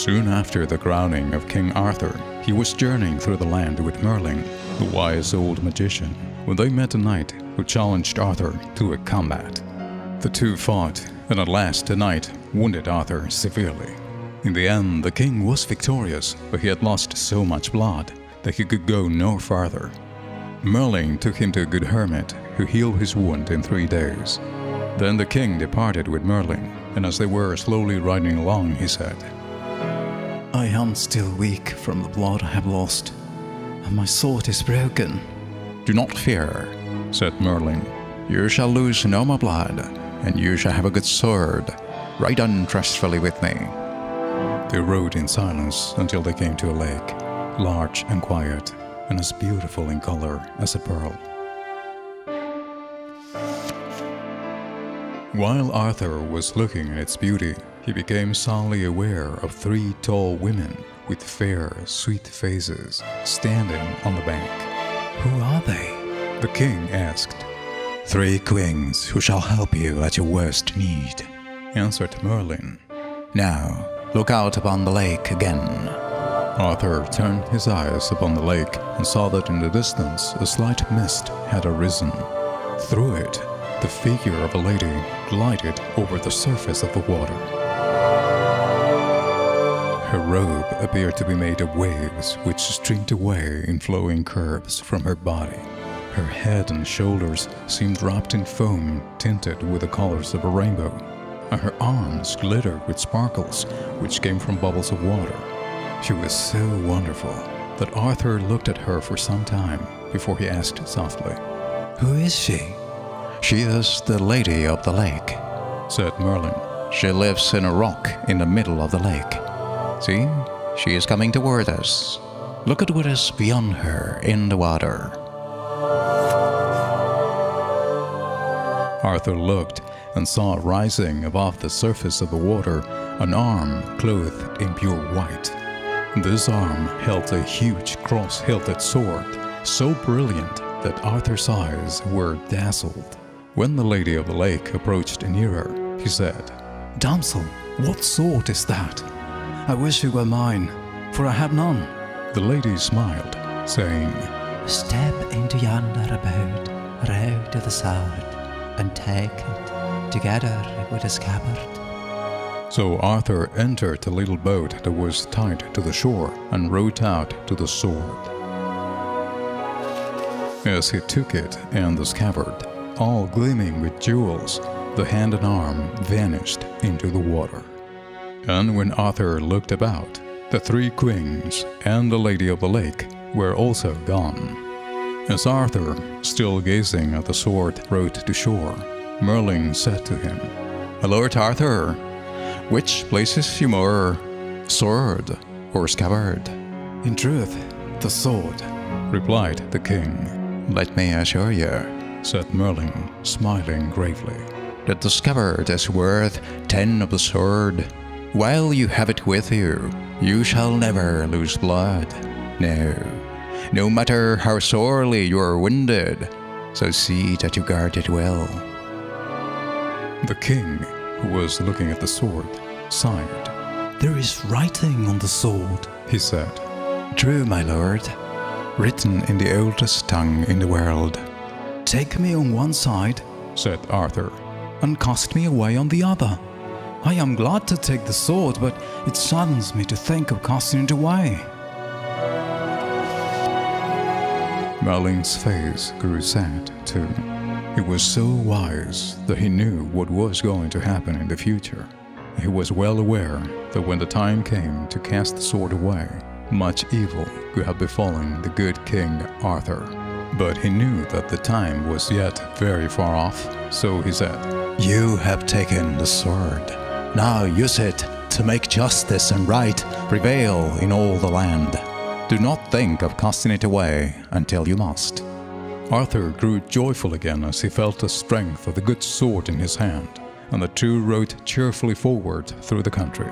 Soon after the crowning of King Arthur, he was journeying through the land with Merlin, the wise old magician, when they met a knight who challenged Arthur to a combat. The two fought, and at last the knight wounded Arthur severely. In the end, the king was victorious, but he had lost so much blood that he could go no farther. Merlin took him to a good hermit, who healed his wound in 3 days. Then the king departed with Merlin, and as they were slowly riding along, he said, I am still weak from the blood I have lost, and my sword is broken. Do not fear, said Merlin. You shall lose no more blood, and you shall have a good sword. Ride on trustfully with me. They rode in silence until they came to a lake, large and quiet, and as beautiful in color as a pearl. While Arthur was looking at its beauty, he became suddenly aware of 3 tall women with fair, sweet faces standing on the bank. Who are they? The king asked. 3 queens who shall help you at your worst need, answered Merlin. Now, look out upon the lake again. Arthur turned his eyes upon the lake and saw that in the distance a slight mist had arisen. Through it, the figure of a lady glided over the surface of the water. Her robe appeared to be made of waves which streamed away in flowing curves from her body. Her head and shoulders seemed wrapped in foam tinted with the colors of a rainbow, and her arms glittered with sparkles which came from bubbles of water. She was so wonderful that Arthur looked at her for some time before he asked softly, Who is she? She is the Lady of the Lake, said Merlin. She lives in a rock in the middle of the lake. See, she is coming toward us. Look at what is beyond her in the water. Arthur looked and saw rising above the surface of the water an arm clothed in pure white. This arm held a huge cross-hilted sword, so brilliant that Arthur's eyes were dazzled. When the Lady of the Lake approached nearer, he said, Damsel, what sword is that? I wish it were mine, for I have none. The lady smiled, saying, Step into yonder abode, row to the sword, and take it, together with a scabbard. So Arthur entered the little boat that was tied to the shore and rowed out to the sword. As he took it and the scabbard, all gleaming with jewels, the hand and arm vanished into the water. And when Arthur looked about, the 3 queens and the Lady of the Lake were also gone. As Arthur, still gazing at the sword, rowed to shore, Merlin said to him, My Lord Arthur, which places you more, sword or scabbard? In truth, the sword, replied the king. Let me assure you, said Merlin, smiling gravely, that the scabbard is worth 10 of the sword. While you have it with you, you shall never lose blood. No matter how sorely you are wounded, so see that you guard it well. The king, who was looking at the sword, sighed. There is writing on the sword, he said. True, my lord, written in the oldest tongue in the world. Take me on one side, said Arthur, and cast me away on the other. I am glad to take the sword, but it saddens me to think of casting it away. Merlin's face grew sad, too. He was so wise that he knew what was going to happen in the future. He was well aware that when the time came to cast the sword away, much evil could have befallen the good King Arthur. But he knew that the time was yet very far off, so he said, You have taken the sword. Now use it to make justice and right prevail in all the land. Do not think of casting it away until you must. Arthur grew joyful again as he felt the strength of the good sword in his hand, and the two rode cheerfully forward through the country.